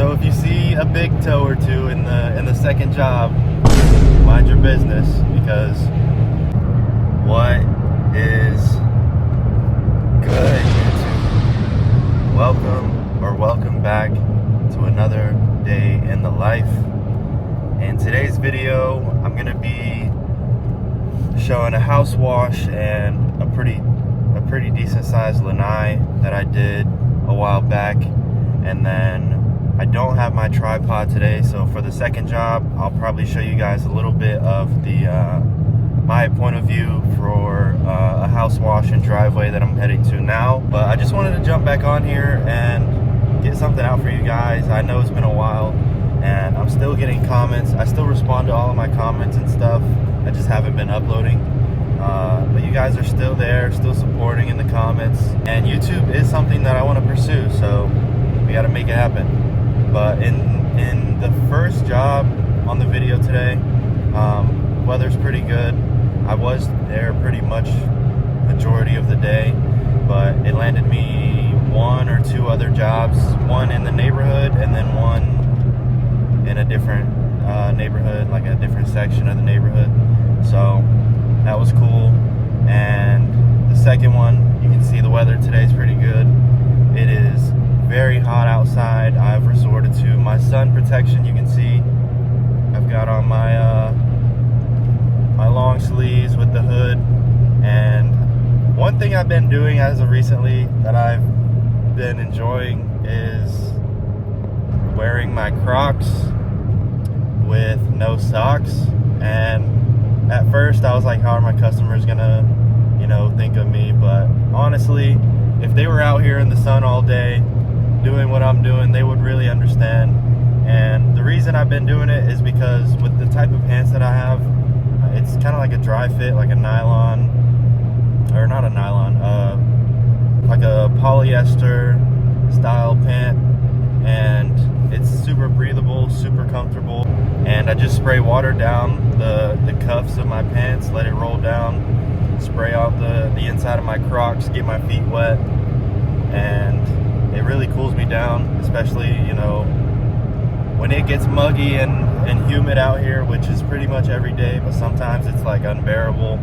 So if you see a big toe or two in the second job, mind your business, because what is good, YouTube? Welcome back to another day in the life. In today's video, I'm gonna be showing a house wash and a pretty decent sized lanai that I did a while back. And then I don't have my tripod today, so for the second job I'll probably show you guys a little bit of the my point of view for a house wash and driveway that I'm heading to now. But I just wanted to jump back on here and get something out for you guys. I know it's been a while and I'm still getting comments. I still respond to all of my comments and stuff. I just haven't been uploading. But you guys are still there, still supporting in the comments. And YouTube is something that I want to pursue, so we got to make it happen. But in the first job on the video today, weather's pretty good. I was there pretty much majority of the day, but it landed me one or two other jobs, one in the neighborhood and then one in a different neighborhood, like a different section of the neighborhood. So that was cool. And the second one, you can see the weather today is pretty good. It is very hot outside. I've resorted to my sun protection. You can see I've got on my my long sleeves with the hood. And one thing I've been doing as of recently that I've been enjoying is wearing my Crocs with no socks. And at first I was like, how are my customers gonna, think of me? But honestly, if they were out here in the sun all day doing what I'm doing, they would really understand. And the reason I've been doing it is because with the type of pants that I have, it's kind of like a dry fit, like a nylon, or not a nylon, like a polyester style pant. And it's super breathable, super comfortable. And I just spray water down the cuffs of my pants, let it roll down, spray out the inside of my Crocs, get my feet wet. And it really cools me down, especially, when it gets muggy and humid out here, which is pretty much every day, but sometimes it's like unbearable.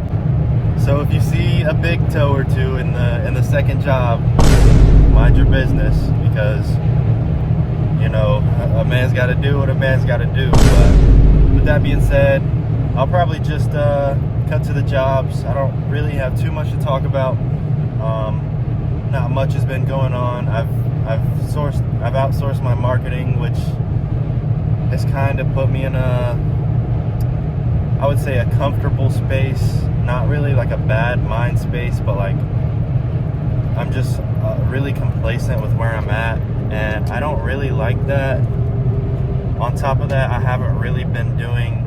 So if you see a big toe or two in the second job, mind your business, because a man's got to do what a man's got to do. But with that being said, I'll probably just cut to the jobs. I don't really have too much to talk about. Not much has been going on. I've outsourced my marketing, which has kind of put me in I would say a comfortable space. Not really like a bad mind space, but like I'm just really complacent with where I'm at, and I don't really like that. On top of that, I haven't really been doing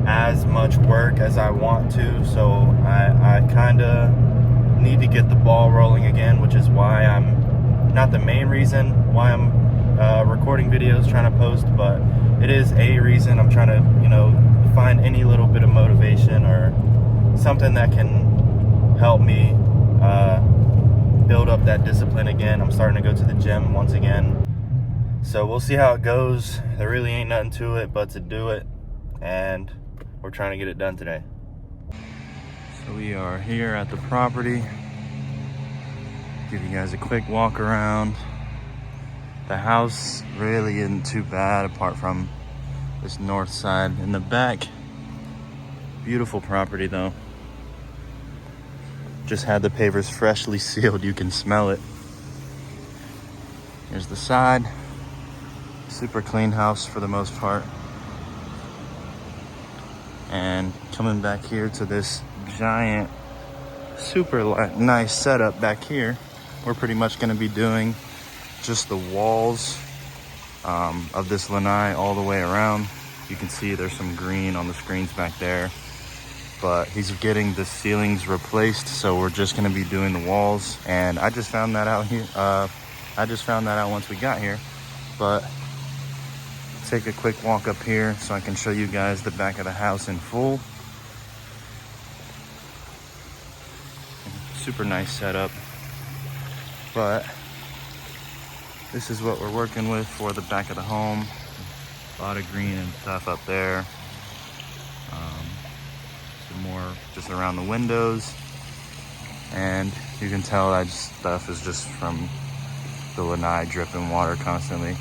as much work as I want to, so I kind of need to get the ball rolling again, which is why I'm not the main reason why I'm recording videos, trying to post, but it is a reason. I'm trying to find any little bit of motivation or something that can help me build up that discipline again. I'm starting to go to the gym once again, so we'll see how it goes. There really ain't nothing to it but to do it, and we're trying to get it done today. So we are here at the property. Give you guys a quick walk around. The house really isn't too bad apart from this north side in the back. Beautiful property though. Just had the pavers freshly sealed. You can smell it. Here's the side. Super clean house for the most part. And coming back here to this giant, super nice setup back here, we're pretty much going to be doing just the walls of this lanai all the way around. You can see there's some green on the screens back there, but he's getting the ceilings replaced, so we're just going to be doing the walls. And I just found that out here. I just found that out once we got here, but take a quick walk up here so I can show you guys the back of the house in full. Super nice setup, but this is what we're working with for the back of the home. A lot of green and stuff up there. Some more just around the windows. And you can tell that stuff is just from the lanai dripping water constantly.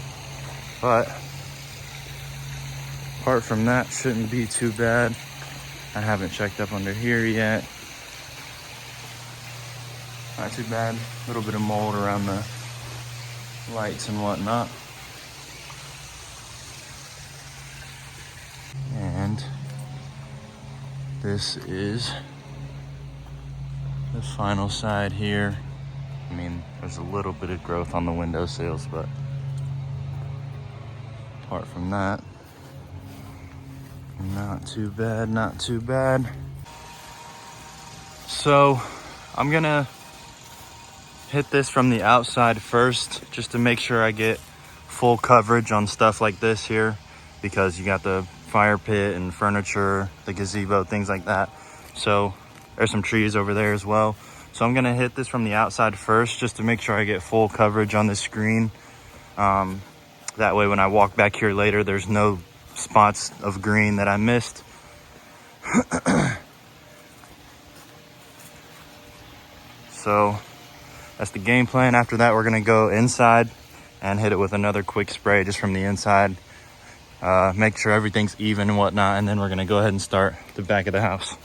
But apart from that, shouldn't be too bad. I haven't checked up under here yet. Not too bad. A little bit of mold around the lights and whatnot. And this is the final side here. I mean, there's a little bit of growth on the window sills, but apart from that, not too bad, not too bad. So I'm gonna hit this from the outside first, just to make sure I get full coverage on stuff like this here, because you got the fire pit and furniture, the gazebo, things like that. So there's some trees over there as well. So I'm gonna hit this from the outside first, just to make sure I get full coverage on the screen. That way when I walk back here later, there's no spots of green that I missed. So that's the game plan. After that, we're gonna go inside and hit it with another quick spray just from the inside. Make sure everything's even and whatnot, and then we're gonna go ahead and start the back of the house.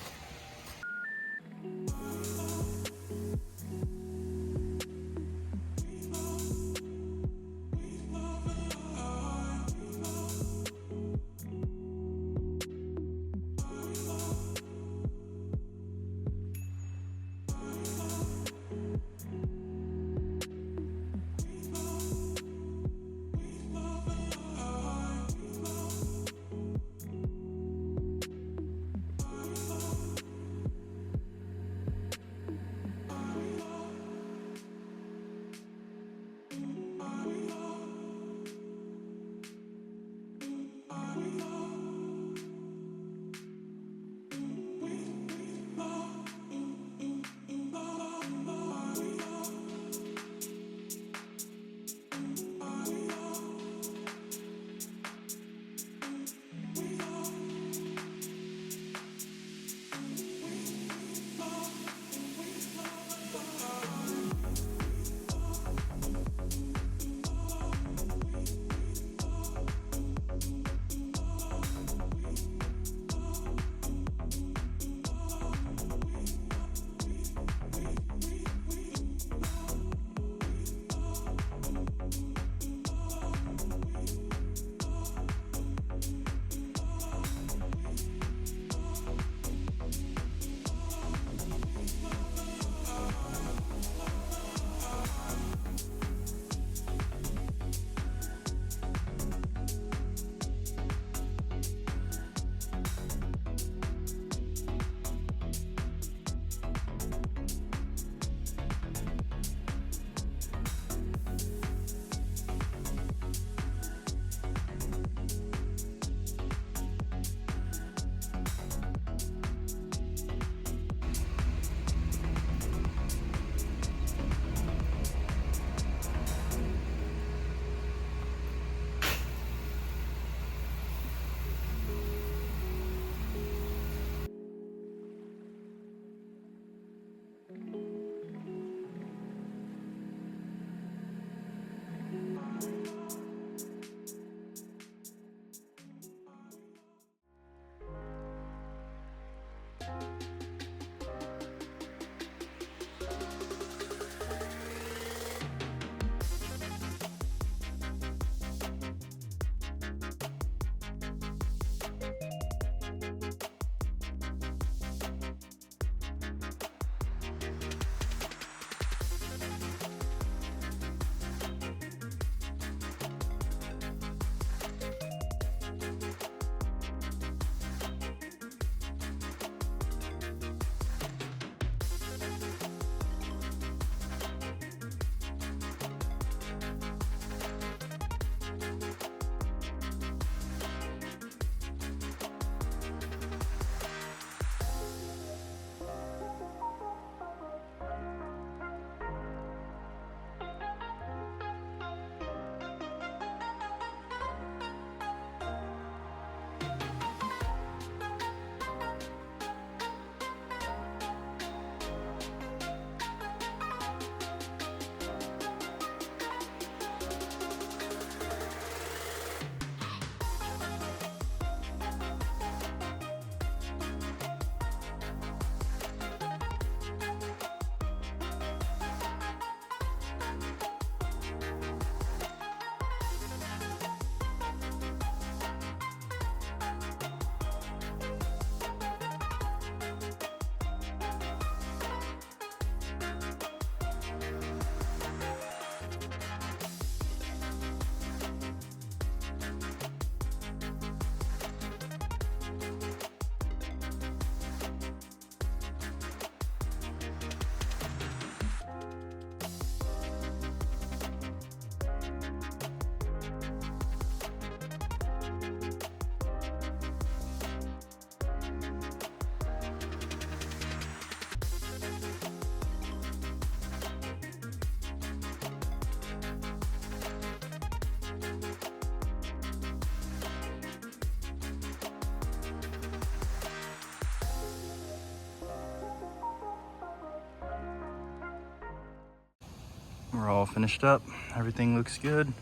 We're all finished up. Everything looks good.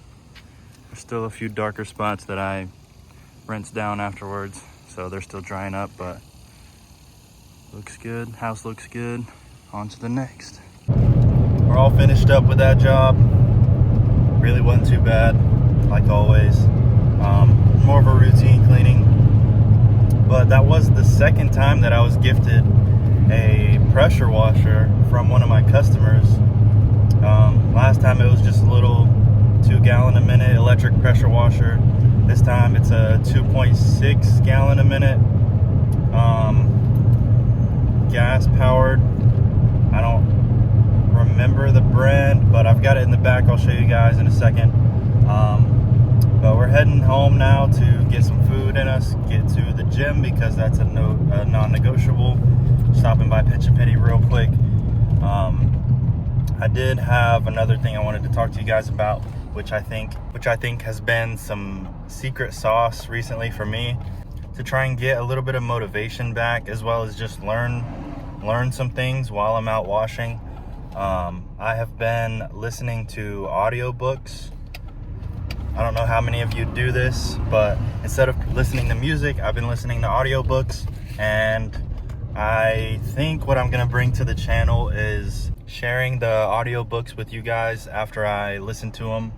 There's still a few darker spots that I rinsed down afterwards, so they're still drying up, but looks good. House looks good. On to the next. We're all finished up with that job. Really wasn't too bad, like always. More of a routine cleaning. But that was the second time that I was gifted a pressure washer from one of my customers. Last time it was just a little 2 gallon a minute electric pressure washer. This time it's a 2.6 gallon a minute gas powered. I don't remember the brand, but I've got it in the back. I'll show you guys in a second. But we're heading home now to get some food in us, get to the gym because that's a non-negotiable. Stopping by Pinch a Penny real quick. I did have another thing I wanted to talk to you guys about, which I think has been some secret sauce recently for me to try and get a little bit of motivation back, as well as just learn some things while I'm out washing. I have been listening to audiobooks. I don't know how many of you do this, but instead of listening to music, I've been listening to audiobooks, and I think what I'm gonna bring to the channel is sharing the audiobooks with you guys after I listen to them,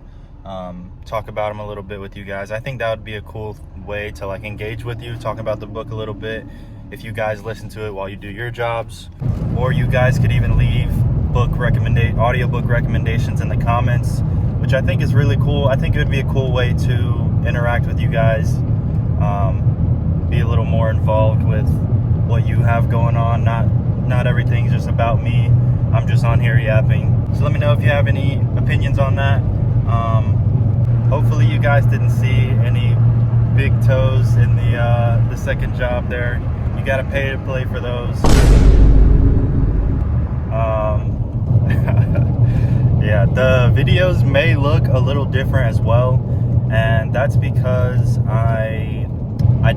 talk about them a little bit with you guys. I think that would be a cool way to like engage with you, talk about the book a little bit if you guys listen to it while you do your jobs. Or you guys could even leave audiobook recommendations in the comments, which I think is really cool. I think it would be a cool way to interact with you guys, be a little more involved with what you have going on. Not everything's just about me. I'm just on here yapping. So let me know if you have any opinions on that. Hopefully you guys didn't see any big toes in the second job there. You gotta pay to play for those. Yeah, the videos may look a little different as well, and that's because I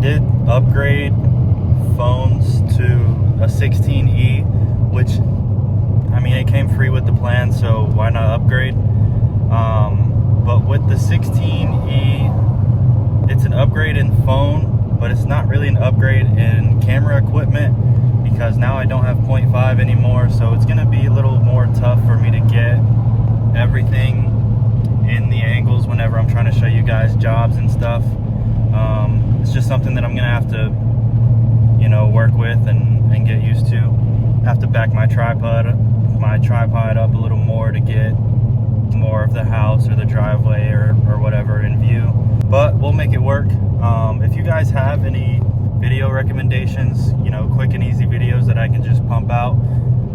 did upgrade phones to a 16E, which, I mean, it came free with the plan, so why not upgrade? But with the 16E, it's an upgrade in phone, but it's not really an upgrade in camera equipment, because now I don't have 0.5 anymore, so it's gonna be a little more tough for me to get everything in the angles whenever I'm trying to show you guys jobs and stuff. It's just something that I'm gonna have to, work with and get used to. Have to back my tripod up a little more to get more of the house or the driveway or whatever in view, but we'll make it work. If you guys have any video recommendations, quick and easy videos that I can just pump out,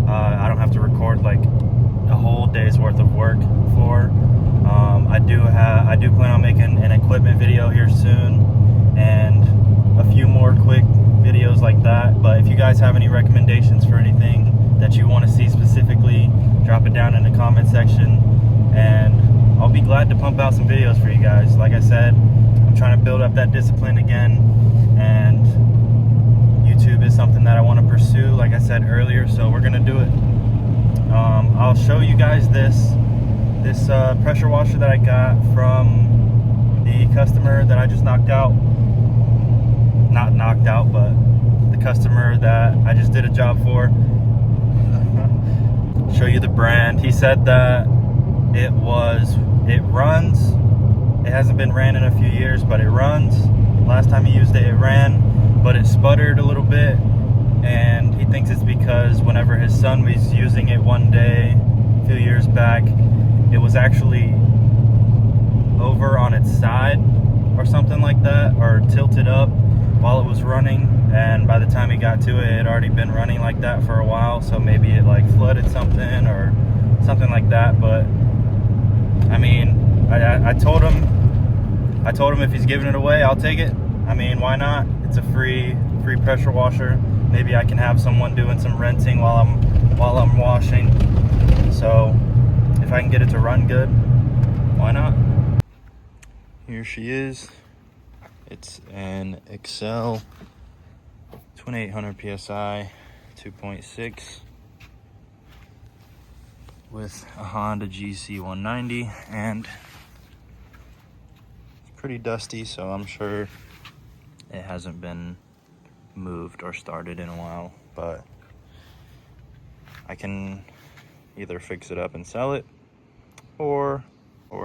I don't have to record like a whole day's worth of work for. I do plan on making an equipment video here soon, and a few more quick videos like that. But if you guys have any recommendations for anything that you want to see specifically, drop it down in the comment section, and I'll be glad to pump out some videos for you guys. Like I said, I'm trying to build up that discipline again, and YouTube is something that I want to pursue, like I said earlier, so we're gonna do it. I'll show you guys this pressure washer that I got from the customer that I just knocked out. Not knocked out, but the customer that I just did a job for. Show you the brand. He said that it runs. It hasn't been ran in a few years, but it runs. Last time he used it, it ran, but it sputtered a little bit, and he thinks it's because whenever his son was using it one day a few years back, it was actually over on its side or something like that, or tilted up while it was running, and by the time he got to it, it had already been running like that for a while, so maybe it like flooded something or something like that. But I mean, I told him if he's giving it away, I'll take it. I mean, why not? It's a free pressure washer. Maybe I can have someone doing some rinsing while I'm washing. So if I can get it to run good, why not? Here she is. It's an Excel 2800 PSI 2.6 with a Honda GC 190, and it's pretty dusty, so I'm sure it hasn't been moved or started in a while, but I can either fix it up and sell it, or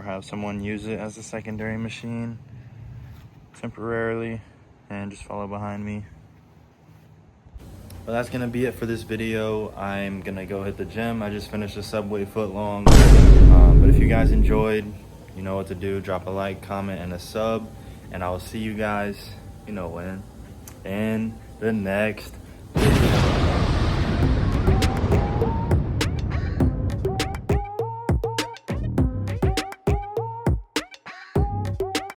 have someone use it as a secondary machine temporarily and just follow behind me. Well, that's gonna be it for this video. I'm gonna go hit the gym. I just finished a Subway footlong. But if you guys enjoyed, you know what to do. Drop a like, comment, and a sub. And I will see you guys, you know when, in the next video.